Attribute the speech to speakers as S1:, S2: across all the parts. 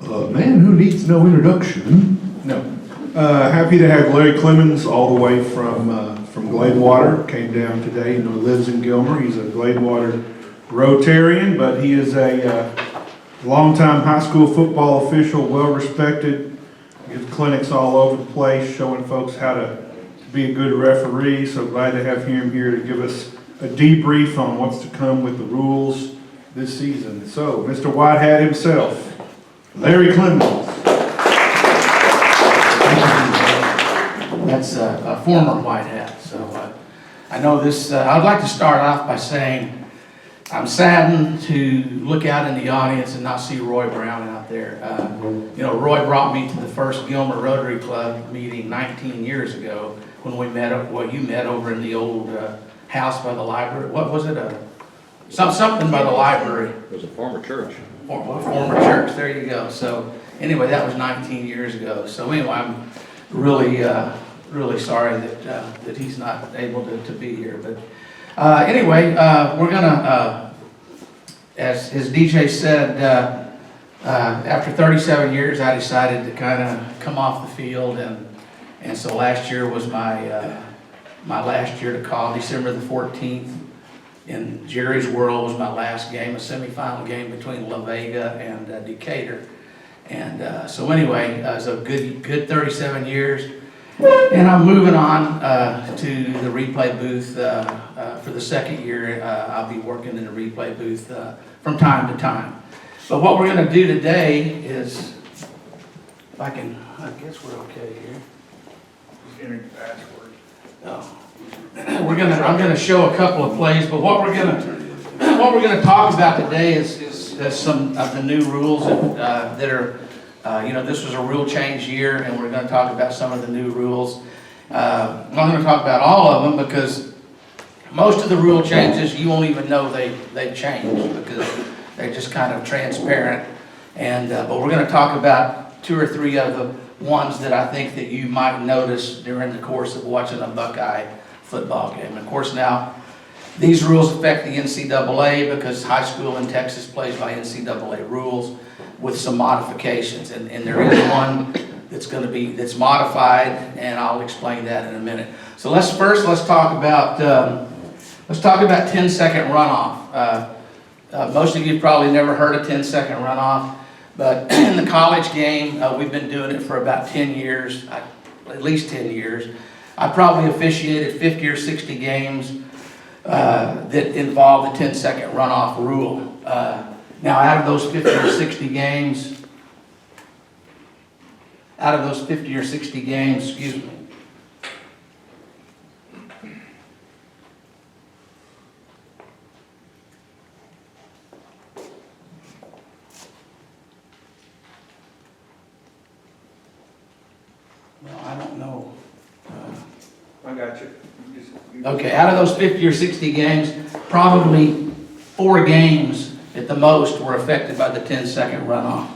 S1: A man who needs no introduction.
S2: No. Happy to have Larry Clemens all the way from Gladewater. Came down today, lives in Gilmer. He's a Gladewater Rotarian, but he is a longtime high school football official, well respected. Gives clinics all over the place, showing folks how to be a good referee. So glad to have him here to give us a debrief on what's to come with the rules this season. So, Mr. White Hat himself, Larry Clemens.
S3: That's a former White Hat. So I know this, I'd like to start off by saying I'm saddened to look out in the audience and not see Roy Brown out there. Roy brought me to the first Gilmer Rotary Club meeting 19 years ago when we met, you met over in the old house by the library. What was it? Something by the library.
S4: It was a former church.
S3: Former church, there you go. So anyway, that was 19 years ago. So anyway, I'm really sorry that he's not able to be here. But anyway, we're gonna, as DJ said, after 37 years, I decided to kind of come off the field, and so last year was my last year to call. December the 14th in Jerry's World was my last game, a semifinal game between La Vega and Decatur. And so anyway, it was a good 37 years. And I'm moving on to the replay booth for the second year. I'll be working in the replay booth from time to time. But what we're going to do today is, if I guess we're okay here.
S2: Enter your password.
S3: Oh. I'm going to show a couple of plays, but what we're going to talk about today is some of the new rules that are. This was a rule change year, and we're going to talk about some of the new rules. I'm not going to talk about all of them because most of the rule changes you won't even know they changed because they're just kind of transparent. But we're going to talk about 2 or 3 of the ones that I think that you might notice during the course of watching a Buckeye football game. And of course, now these rules affect the NCAA because high school in Texas plays by NCAA rules, with some modifications, and there is one that's modified, and I'll explain that in a minute. So let's talk about 10-second runoff. Most of you probably never heard of 10-second runoff, but in the college game, we've been doing it for about 10 years, at least 10 years. I probably officiated 50 or 60 games that involve the 10-second runoff rule. Now, out of those 50 or 60 games, excuse me. Well, I don't know.
S2: I got you.
S3: Okay, out of those 50 or 60 games, probably 4 games at the most were affected by the 10-second runoff.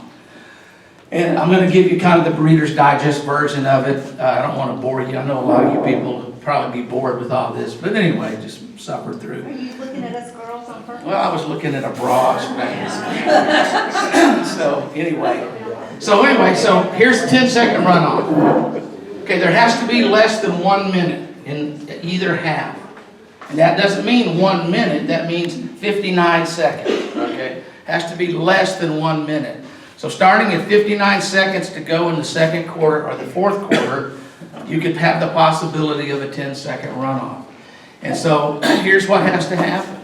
S3: And I'm going to give you kind of the Reader's Digest version of it. I don't want to bore you. I know a lot of you people will probably be bored with all this. But anyway, just suffer through.
S5: Are you looking at us girls on purpose?
S3: Well, I was looking at a bra. So anyway, so here's the 10-second runoff. Okay, there has to be less than 1 minute in either half. And that doesn't mean 1 minute, that means 59 seconds, okay? Has to be less than 1 minute. So starting at 59 seconds to go in the second quarter or the fourth quarter, you could have the possibility of a 10-second runoff. And so here's what has to happen.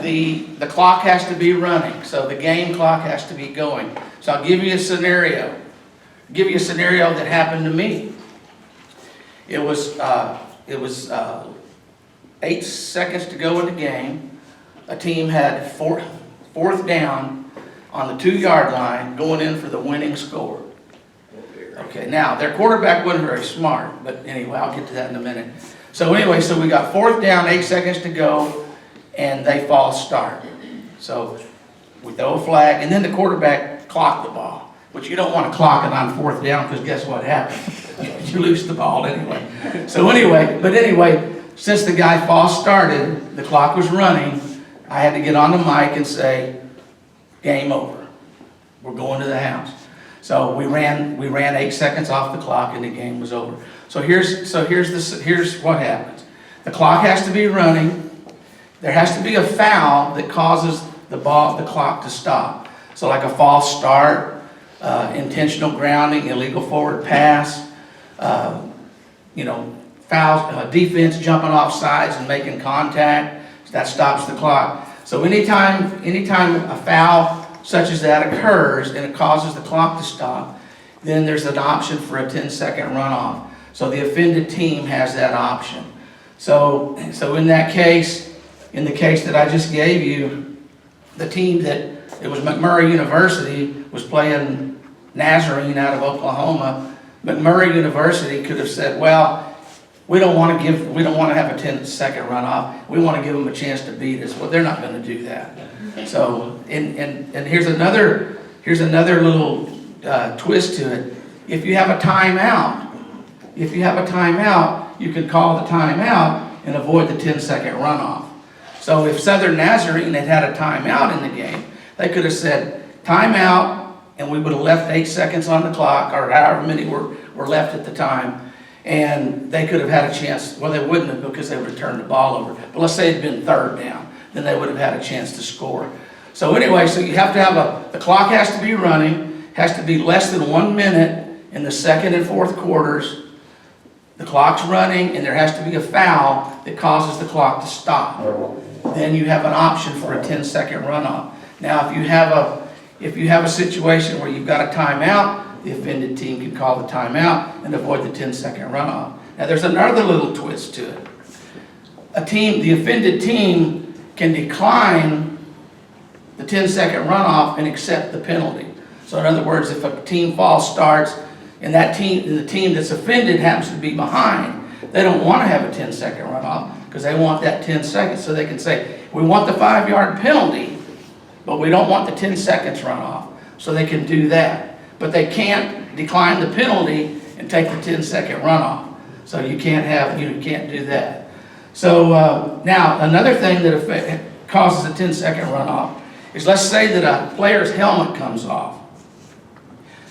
S3: The clock has to be running, so the game clock has to be going. So I'll give you a scenario. I'll give you a scenario that happened to me. It was 8 seconds to go in the game. A team had fourth down on the 2-yard line going in for the winning score. Okay, now their quarterback wasn't very smart, but anyway, I'll get to that in a minute. So anyway, so we got 4th down, 8 seconds to go, and they false start. So we throw a flag, and then the quarterback clocked the ball, which you don't want to clock it on 4th down because guess what happens? You lose the ball anyway. So anyway, since the guy false started, the clock was running, I had to get on the mic and say, game over. We're going to the house. So we ran 8 seconds off the clock and the game was over. So here's what happens. The clock has to be running. There has to be a foul that causes the clock to stop. So like a false start, intentional grounding, illegal forward pass, foul, defense jumping off sides and making contact, that stops the clock. So anytime a foul such as that occurs and it causes the clock to stop, then there's an option for a 10-second runoff. So the offended team has that option. So in that case, in the case that I just gave you, the team it was McMurray University was playing Nazarene out of Oklahoma. McMurray University could have said, well, we don't want to have a 10-second runoff. We want to give them a chance to beat us. Well, they're not going to do that. So, and here's another little twist to it. If you have a timeout, you can call the timeout and avoid the 10-second runoff. So if Southern Nazarene had a timeout in the game, they could have said timeout, and we would have left 8 seconds on the clock, or however many were left at the time. And they could have had a chance. Well, they wouldn't have, because they would have turned the ball over. But let's say it had been 3rd down, then they would have had a chance to score. So anyway, so you have to have the clock has to be running, has to be less than 1 minute in the 2nd and 4th quarters. The clock's running, and there has to be a foul that causes the clock to stop. Then you have an option for a 10-second runoff. Now, if you have a situation where you've got a timeout, the offended team can call the timeout and avoid the 10-second runoff. Now, there's another little twist to it. The offended team can decline the 10-second runoff and accept the penalty. So in other words, if a team false starts and the team that's offended happens to be behind, they don't want to have a 10-second runoff because they want that 10 seconds. So they can say, we want the 5-yard penalty, but we don't want the 10 seconds runoff. So they can do that. But they can't decline the penalty and take the 10-second runoff. So you can't do that. So now another thing that causes a 10-second runoff is, let's say that a player's helmet comes off.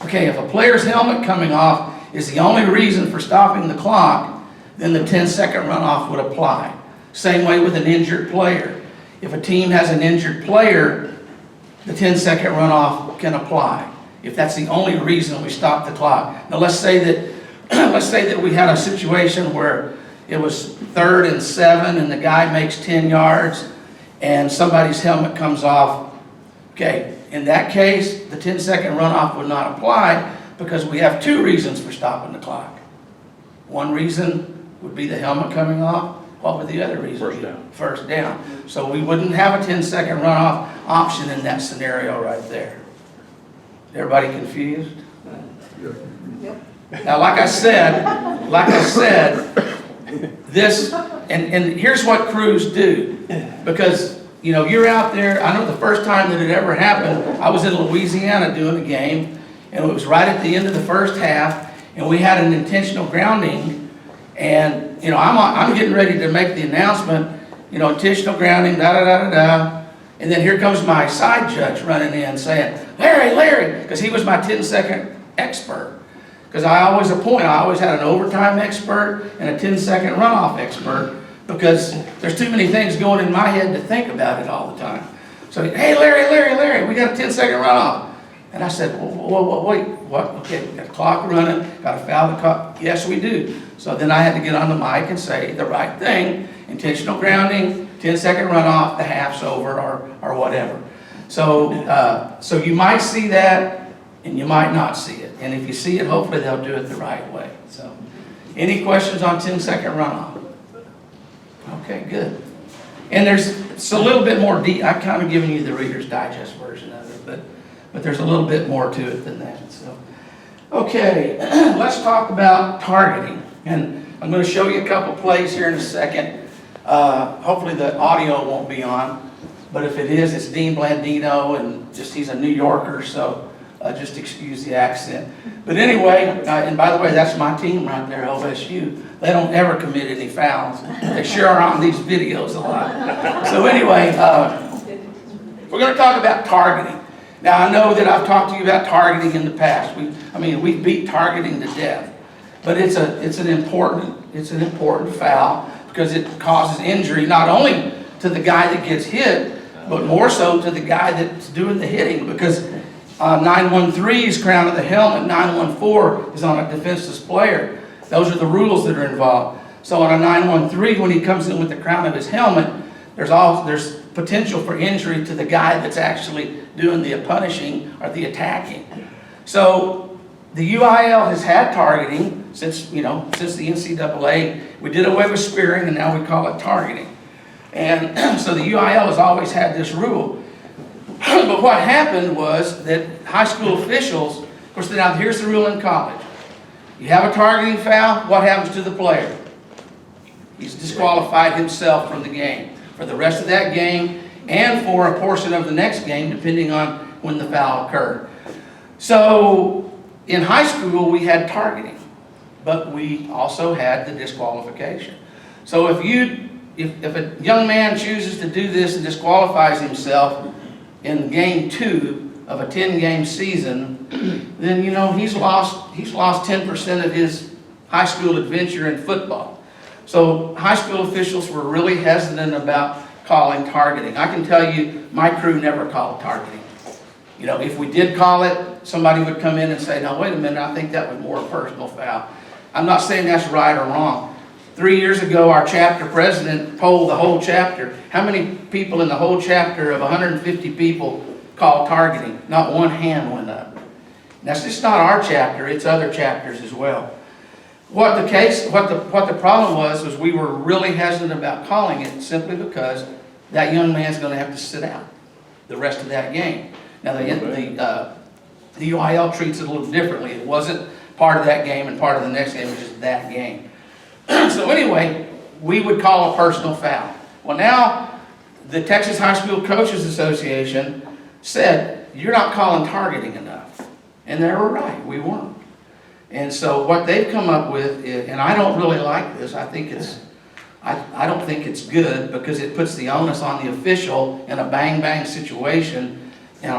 S3: Okay, if a player's helmet coming off is the only reason for stopping the clock, then the 10-second runoff would apply. Same way with an injured player. If a team has an injured player, the 10-second runoff can apply, if that's the only reason we stop the clock. Now let's say that we had a situation where it was 3rd and 7 and the guy makes 10 yards and somebody's helmet comes off. Okay, in that case, the 10-second runoff would not apply because we have 2 reasons for stopping the clock. One reason would be the helmet coming off. What would the other reason be? First down. So we wouldn't have a 10-second runoff option in that scenario right there. Everybody confused?
S5: Yep.
S3: Now, like I said, this, and here's what crews do. Because, you're out there. I know the first time that it ever happened, I was in Louisiana doing a game, and it was right at the end of the first half, and we had an intentional grounding, and, I'm getting ready to make the announcement, intentional grounding, da-da-da-da-da. And then here comes my side judge running in saying, Larry, because he was my 10-second expert. Because I always had an overtime expert and a 10-second runoff expert, because there's too many things going in my head to think about it all the time. So, hey, Larry, we got a 10-second runoff. And I said, wait, what? Okay, we got a clock running, got to foul the clock. Yes, we do. So then I had to get on the mic and say the right thing, intentional grounding, 10-second runoff, the half's over, or whatever. So, so you might see that, and you might not see it. And if you see it, hopefully they'll do it the right way. So, any questions on 10-second runoff? Okay, good. And it's a little bit more deep. I've kind of given you the Reader's Digest version of it, but there's a little bit more to it than that. So, okay, let's talk about targeting. And I'm going to show you a couple plays here in a second. Hopefully the audio won't be on, but if it is, it's Dean Blandino, and he's a New Yorker, so just excuse the accent. But anyway, and by the way, that's my team right there, OSU. They don't ever commit any fouls. They sure are on these videos a lot. So anyway, we're going to talk about targeting. Now, I know that I've talked to you about targeting in the past. We beat targeting to death. But it's an important foul because it causes injury not only to the guy that gets hit, but more so to the guy that's doing the hitting, because 913 is crown of the helmet, 914 is on a defenseless player. Those are the rules that are involved. So on a 913, when he comes in with the crown of his helmet, there's potential for injury to the guy that's actually doing the punishing or the attacking. So the UIL has had targeting since the NCAA. We did away with spearing and now we call it targeting. And so the UIL has always had this rule. But what happened was that high school officials, of course, now here's the rule in college. You have a targeting foul, what happens to the player? He's disqualified himself from the game for the rest of that game and for a portion of the next game, depending on when the foul occurred. So in high school, we had targeting, but we also had the disqualification. So if a young man chooses to do this and disqualifies himself in game 2 of a 10-game season, then he's lost 10% of his high school adventure in football. So high school officials were really hesitant about calling targeting. I can tell you, my crew never called targeting. If we did call it, somebody would come in and say, "Now wait a minute, I think that was more a personal foul." I'm not saying that's right or wrong. 3 years ago, our chapter president polled the whole chapter. How many people in the whole chapter of 150 people called targeting? Not one hand went up. That's just not our chapter, it's other chapters as well. What the problem was we were really hesitant about calling it simply because that young man's going to have to sit out the rest of that game. Now the UIL treats it a little differently. It wasn't part of that game and part of the next game, it was just that game. So anyway, we would call a personal foul. Well, now the Texas High School Coaches Association said, "You're not calling targeting enough." And they were right, we weren't. And so what they've come up with is, and I don't really like this, I don't think it's good because it puts the onus on the official in a bang-bang situation. And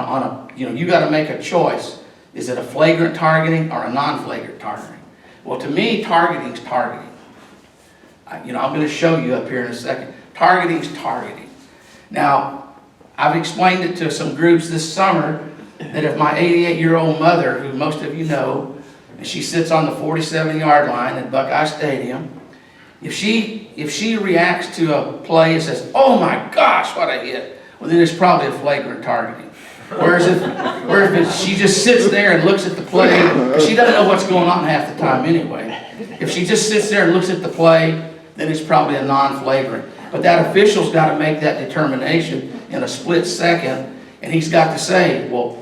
S3: you got to make a choice. Is it a flagrant targeting or a non-flagrant targeting? Well, to me, targeting's targeting. I'm going to show you up here in a second. Targeting's targeting. Now, I've explained it to some groups this summer that if my 88-year-old mother, who most of you know, and she sits on the 47-yard line at Buckeye Stadium, if she reacts to a play and says, "Oh my gosh, what a hit," well, then it's probably a flagrant targeting. Whereas if she just sits there and looks at the play, she doesn't know what's going on half the time anyway. If she just sits there and looks at the play, then it's probably a non-flagrant. But that official's got to make that determination in a split second, and he's got to say, well,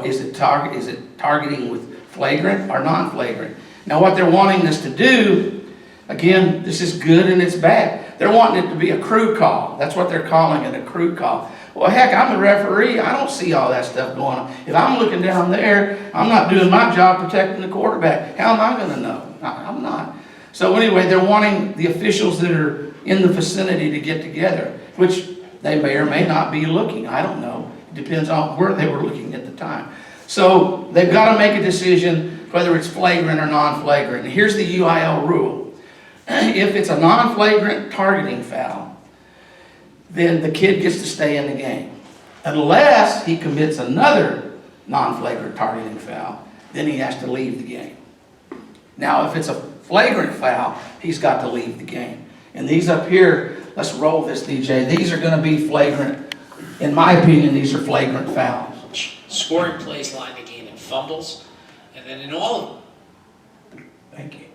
S3: is it targeting with flagrant or non-flagrant? Now what they're wanting us to do, again, this is good and it's bad. They're wanting it to be a crew call. That's what they're calling it, a crew call. Well, heck, I'm the referee. I don't see all that stuff going on. If I'm looking down there, I'm not doing my job protecting the quarterback. How am I going to know? I'm not. So anyway, they're wanting the officials that are in the vicinity to get together, which they may or may not be looking. I don't know. It depends on where they were looking at the time. So they've got to make a decision whether it's flagrant or non-flagrant. And here's the UIL rule. If it's a non-flagrant targeting foul, then the kid gets to stay in the game. Unless he commits another non-flagrant targeting foul, then he has to leave the game. Now, if it's a flagrant foul, he's got to leave the game. And these up here, let's roll this, DJ. These are going to be flagrant. In my opinion, these are flagrant fouls.
S4: Scoring plays, line the game, and fumbles. And then in all of them.
S3: Thank you.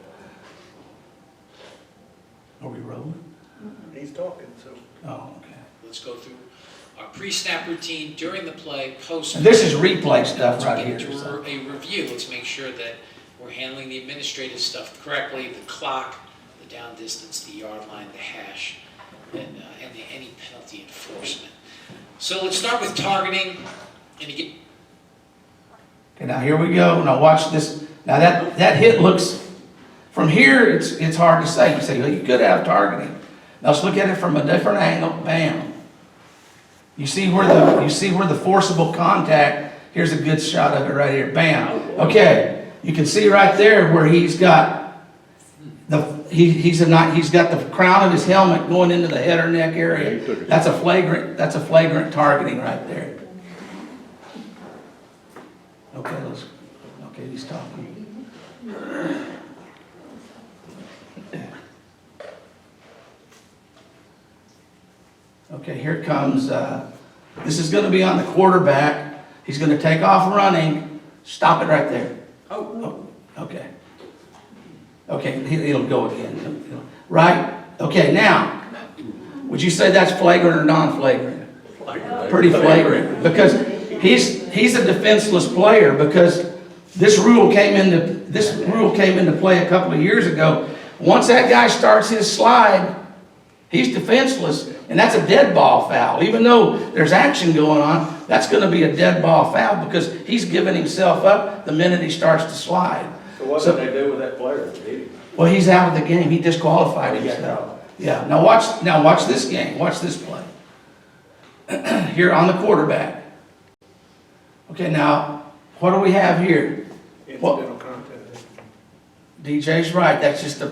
S3: Are we rolling?
S2: He's talking, so.
S3: Oh, okay.
S4: Let's go through our pre-snap routine, during the play, post.
S3: And this is replay stuff right here.
S4: To
S3: So.
S4: a review, let's make sure that we're handling the administrative stuff correctly, the clock, the down distance, the yard line, the hash, and any penalty enforcement. So let's start with targeting. And again,
S3: Okay, now here we go. Now watch this. Now that hit looks, from here it's hard to say. You say, well, you could have targeting. Now let's look at it from a different angle. Bam. You see where the forcible contact, here's a good shot of it right here, bam. Okay, you can see right there where he's got he's got the crown of his helmet going into the head or neck area. That's a flagrant targeting right there. Okay, he's talking. Okay, here it comes. This is going to be on the quarterback. He's going to take off running. Stop it right there. Oh, okay. Okay, it'll go again. Right? Okay, now, would you say that's flagrant or non-flagrant? Pretty flagrant, because he's a defenseless player, because this rule came into play a couple of years ago. Once that guy starts his slide, he's defenseless, and that's a dead ball foul. Even though there's action going on, that's going to be a dead ball foul, because he's giving himself up the minute he starts to slide.
S6: So what did they do with that player?
S3: Well, he's out of the game. He disqualified himself. Yeah. Now watch this game. Watch this play. Here on the quarterback. Okay. Now, what do we have here?
S2: Incidental contact.
S3: DJ's right. That's just a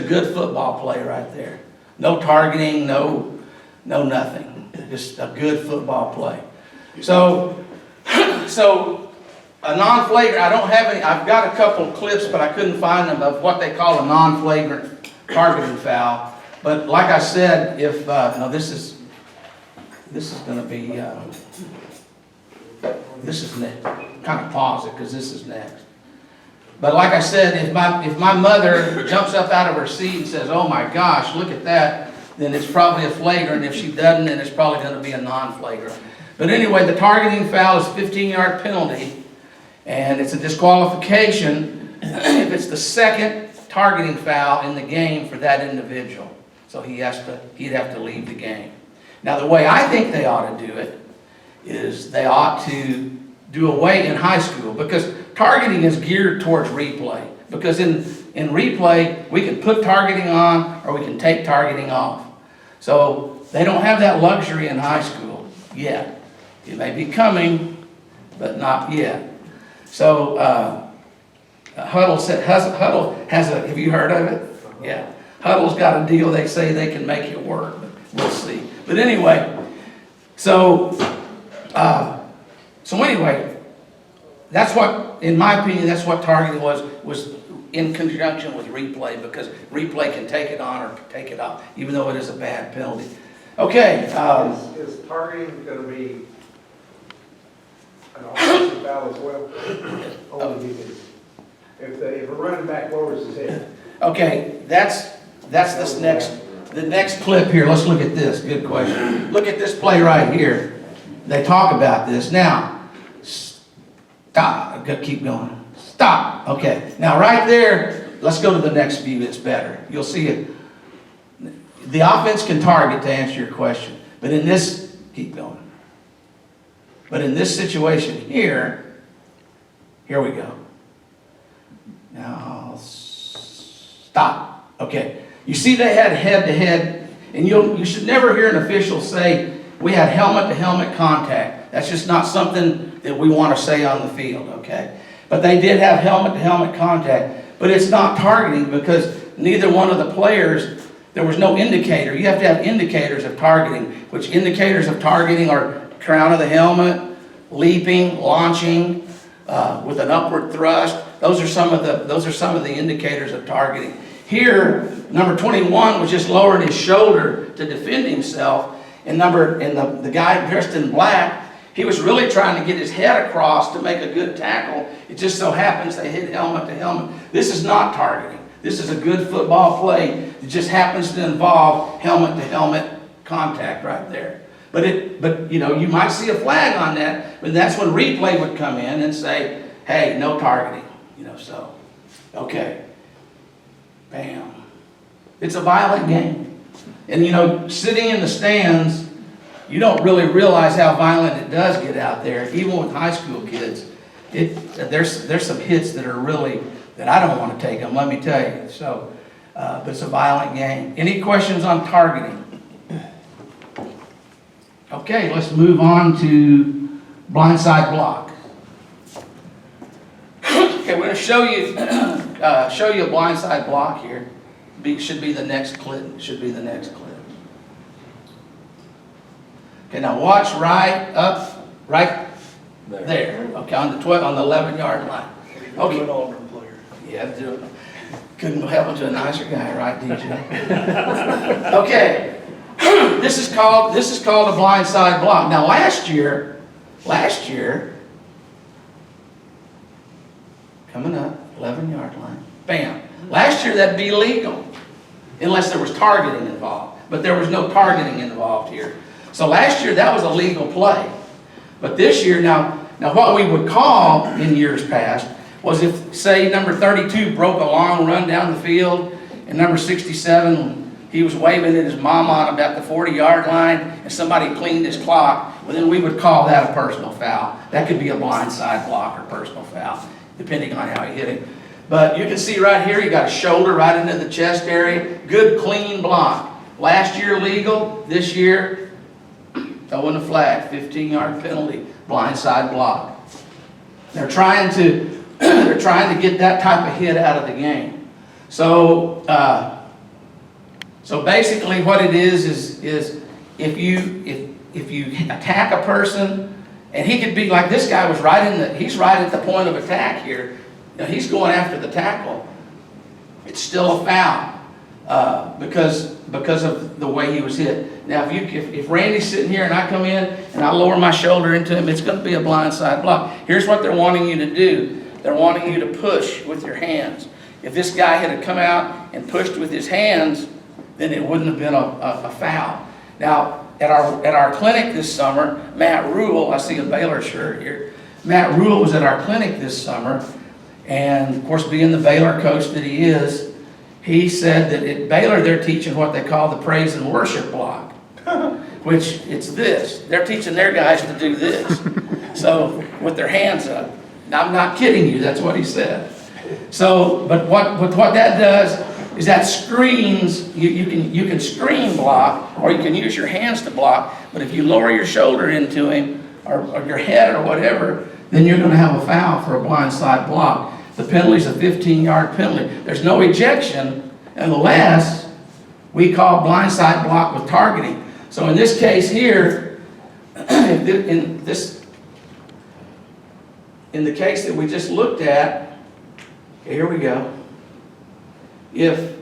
S3: good football play right there. No targeting. No nothing. Just a good football play. So. A non-flagrant, I don't have any, I've got a couple clips, but I couldn't find them of what they call a non-flagrant targeting foul. But like I said, if, no, this is going to be, this is next. Kind of pause it, because this is next. But like I said, if my mother jumps up out of her seat and says, oh my gosh, look at that, then it's probably a flagrant. If she doesn't, then it's probably going to be a non-flagrant. But anyway, the targeting foul is a 15-yard penalty. And it's a disqualification if it's the second targeting foul in the game for that individual. So he'd have to leave the game. Now the way I think they ought to do it is they ought to do away in high school, because targeting is geared towards replay. Because in replay, we can put targeting on or we can take targeting off. So they don't have that luxury in high school yet. It may be coming, but not yet. So, Huddle has a, have you heard of it? Yeah. Huddle's got a deal, they say they can make it work, but we'll see. But anyway, so anyway, that's what, in my opinion, that's what targeting was in conjunction with replay, because replay can take it on or take it off, even though it is a bad penalty. Okay.
S6: Is targeting going to be an offensive foul as well? Only if a running back lowers his head.
S3: Okay, that's the next clip here. Let's look at this. Good question. Look at this play right here. They talk about this. Now, stop. I've got to keep going. Stop. Okay. Now right there, let's go to the next view. It's better. You'll see it. The offense can target, to answer your question. But in this, keep going. But in this situation here we go. Now, stop. Okay. You see they had head-to-head, and you should never hear an official say, we had helmet-to-helmet contact. That's just not something that we want to say on the field, okay? But they did have helmet-to-helmet contact. But it's not targeting, because neither one of the players, there was no indicator. You have to have indicators of targeting, which indicators of targeting are crown of the helmet, leaping, launching, with an upward thrust. Those are some of the indicators of targeting. Here, number 21 was just lowering his shoulder to defend himself, and the guy dressed in black, he was really trying to get his head across to make a good tackle. It just so happens they hit helmet to helmet. This is not targeting. This is a good football play. It just happens to involve helmet to helmet contact right there. But you know, you might see a flag on that, but that's when replay would come in and say, hey, no targeting. You know, so, okay. Bam. It's a violent game. And you know, sitting in the stands, you don't really realize how violent it does get out there. Even with high school kids, there's some hits that are really, that I don't want to take them, let me tell you. So, but it's a violent game. Any questions on targeting? Okay, let's move on to blindside block. Okay, we're going to show you a blindside block here. Should be the next clip. Should be the next clip. Okay, now watch right up, right there. Okay, on the 11-yard line. Okay. Yeah, do it. Couldn't happen to a nicer guy, right, DJ? Okay. This is called a blindside block. Now last year, coming up, 11-yard line, bam. Last year that'd be legal, unless there was targeting involved. But there was no targeting involved here. So last year that was a legal play. But this year, now what we would call in years past was if, say, number 32 broke a long run down the field, and number 67, he was waving at his mom on about the 40-yard line, and somebody cleaned his clock, well, then we would call that a personal foul. That could be a blindside block or personal foul, depending on how he hit him. But you can see right here, he got a shoulder right into the chest area. Good, clean block. Last year legal, this year, throwing a flag, 15-yard penalty, blindside block. They're trying to get that type of hit out of the game. So basically what it is if you attack a person, and he could be like this guy was he's right at the point of attack here. Now he's going after the tackle. It's still a foul because of the way he was hit. Now if Randy's sitting here and I come in and I lower my shoulder into him, it's going to be a blindside block. Here's what they're wanting you to do. They're wanting you to push with your hands. If this guy had come out and pushed with his hands, then it wouldn't have been a foul. Now, at our clinic this summer, Matt Rule, I see a Baylor shirt here. Matt Rule was at our clinic this summer, and of course, being the Baylor coach that he is, he said that at Baylor they're teaching what they call the praise and worship block, which it's this. They're teaching their guys to do this. So, with their hands up. I'm not kidding you, that's what he said. So, but what that does is that screens, you can screen block, or you can use your hands to block, but if you lower your shoulder into him, or your head or whatever, then you're going to have a foul for a blindside block. The penalty is a 15-yard penalty. There's no ejection unless we call blindside block with targeting. So in this case here, in the case that we just looked at, okay, here we go. If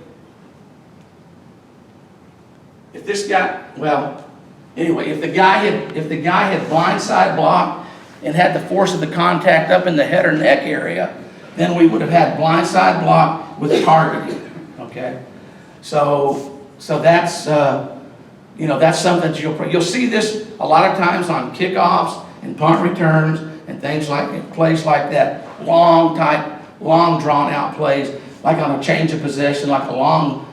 S3: this guy, well, anyway, if the guy had blindside block and had the force of the contact up in the head or neck area, then we would have had blindside block with targeting. Okay, so that's that's something that you'll see this a lot of times on kickoffs and punt returns and things like plays like that, long drawn out plays, like on a change of possession, like a long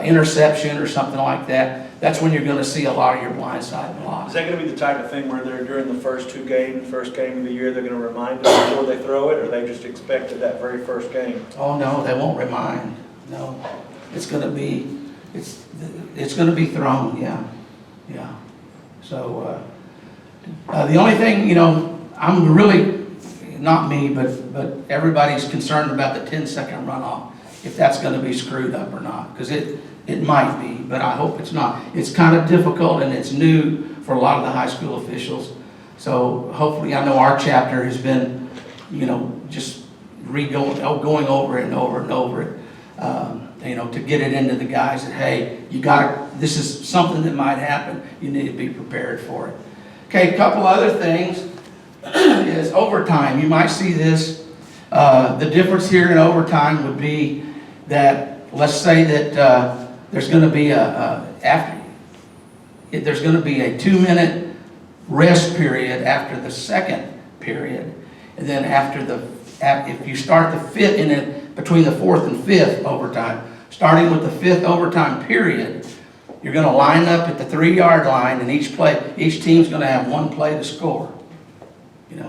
S3: interception or something like that. That's when you're going to see a lot of your blindside blocks.
S7: Is that going to be the type of thing where they're during the first game of the year, they're going to remind them before they throw it, or they just expected that very first game?
S3: Oh no, they won't remind. No, it's going to be thrown. Yeah. So the only thing, I'm really, not me, but everybody's concerned about the 10-second runoff, if that's going to be screwed up or not, because it might be, but I hope it's not. It's kind of difficult and it's new for a lot of the high school officials. So hopefully, I know our chapter has been, just going over it and over and over it, to get it into the guys that, hey, this is something that might happen. You need to be prepared for it. Okay, a couple other things is overtime. You might see this. The difference here in overtime would be that, let's say that there's going to be there's going to be a 2-minute rest period after the second period, and then if you start the fifth in it between the fourth and fifth overtime, starting with the fifth overtime period, you're going to line up at the 3-yard line, and each team's going to have one play to score.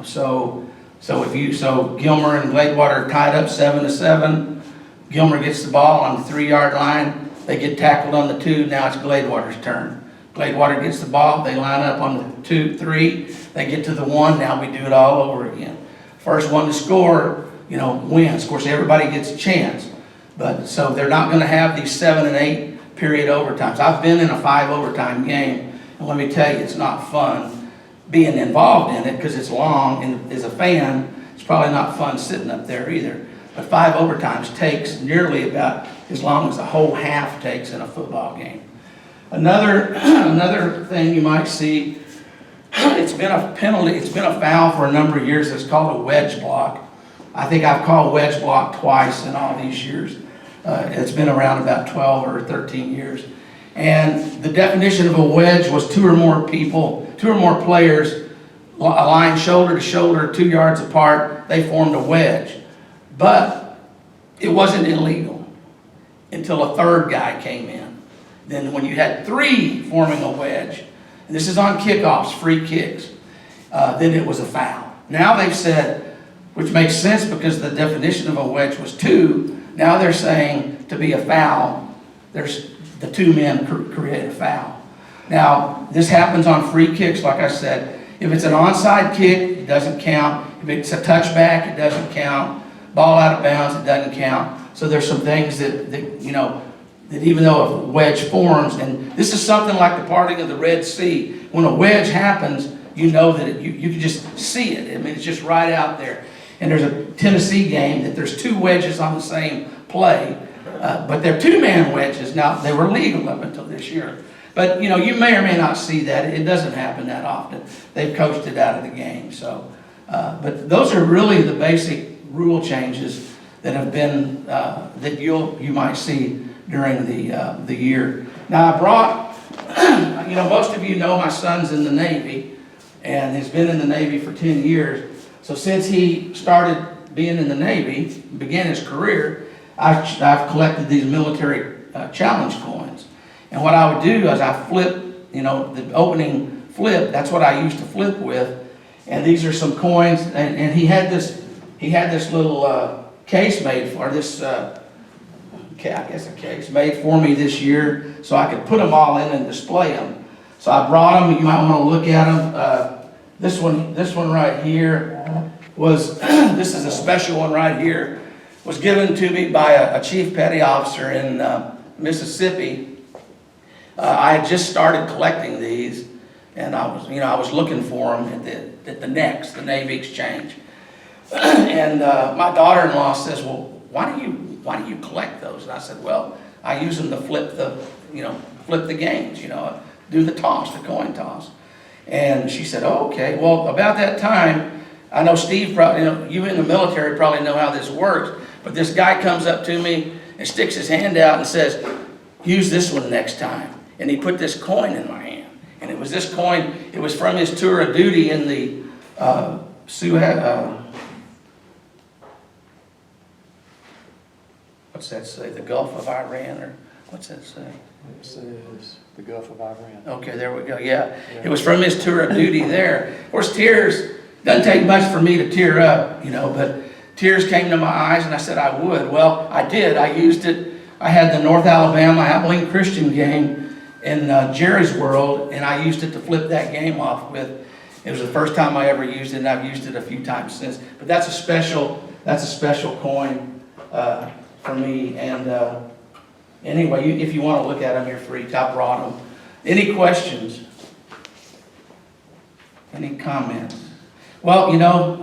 S3: So Gilmer and Gladewater are tied up 7-7. Gilmer gets the ball on the 3-yard line. They get tackled on the 2. Now it's Gladewater's turn. Gladewater gets the ball, they line up on the 2, 3, they get to the 1, now we do it all over again. First one to score, wins. Of course, everybody gets a chance. But, so they're not gonna have these 7 and 8 period overtimes. I've been in a 5 overtime game, and let me tell you, it's not fun being involved in it because it's long, and as a fan, it's probably not fun sitting up there either. But 5 overtimes takes nearly about as long as a whole half takes in a football game. Another thing you might see, it's been a penalty, it's been a foul for a number of years. It's called a wedge block. I think I've called wedge block twice in all these years. It's been around about 12 or 13 years. And the definition of a wedge was 2 or more people, 2 or more players aligned shoulder to shoulder, 2 yards apart, they formed a wedge. But it wasn't illegal until a third guy came in. Then when you had 3 forming a wedge, and this is on kickoffs, free kicks, then it was a foul. Now they've said, which makes sense because the definition of a wedge was 2, now they're saying to be a foul, there's the 2 men create a foul. Now, this happens on free kicks, like I said. If it's an onside kick, it doesn't count. If it's a touchback, it doesn't count. Ball out of bounds, it doesn't count. So there's some things that even though a wedge forms, and this is something like the parting of the Red Sea. When a wedge happens, you know that you can just see it. I mean, it's just right out there. And there's a Tennessee game that there's 2 wedges on the same play, but they're 2-man wedges. Now, they were legal up until this year. But, you may or may not see that. It doesn't happen that often. They've coached it out of the game. So, but those are really the basic rule changes that have been, that you might see during the year. Now, I brought, most of you know my son's in the Navy, and he's been in the Navy for 10 years. So since he started being in the Navy, began his career, I've collected these military challenge coins. And what I would do is I flip, the opening flip, that's what I used to flip with. And these are some coins, and he had this little case made for this, I guess a case made for me this year so I could put them all in and display them. So I brought them, you might want to look at them. This one right here was, this is a special one right here, was given to me by a chief petty officer in Mississippi. I had just started collecting these, and I was looking for them at the the Navy Exchange. And my daughter-in-law says, well, why do you collect those? And I said, well, I use them to flip the games, do the toss, the coin toss. And she said, oh, okay. Well, about that time, I know Steve probably, you in the military probably know how this works, but this guy comes up to me and sticks his hand out and says, use this one next time. And he put this coin in my hand. And it was this coin, it was from his tour of duty in the what's that say? The Gulf of Iran, or what's that say?
S8: It says the Gulf of Iran.
S3: Okay, there we go. Yeah, it was from his tour of duty there. Of course, tears doesn't take much for me to tear up, but tears came to my eyes, and I said I would. Well, I did. I used it. I had the North Alabama Abilene Christian game in Jerry's World, and I used it to flip that game off with. It was the first time I ever used it, and I've used it a few times since. But that's a special coin for me. And anyway, if you want to look at them, you're free. I brought them. Any questions? Any comments? Well,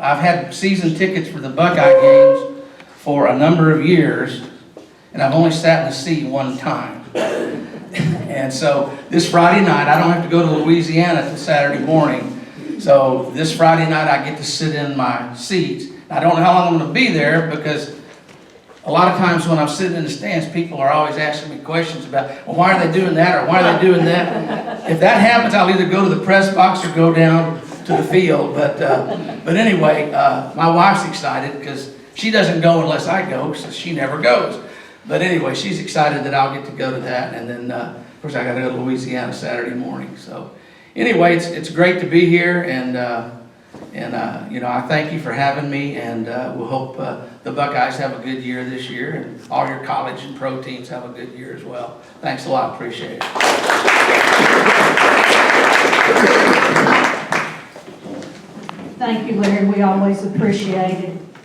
S3: I've had season tickets for the Buckeye games for a number of years, and I've only sat in the seat one time. And so this Friday night, I don't have to go to Louisiana till Saturday morning. So this Friday night, I get to sit in my seats. I don't know how long I'm going to be there, because a lot of times when I'm sitting in the stands, people are always asking me questions about, well, why are they doing that, or why are they doing that? If that happens, I'll either go to the press box or go down to the field. But anyway, my wife's excited because she doesn't go unless I go, so she never goes. But anyway, she's excited that I'll get to go to that. And then, of course, I got to go to Louisiana Saturday morning. So anyway, it's great to be here, and I thank you for having me, and we'll hope the Buckeyes have a good year this year, and all your college and pro teams have a good year as well. Thanks a lot. Appreciate it.
S5: Thank you, Larry, we always appreciate it.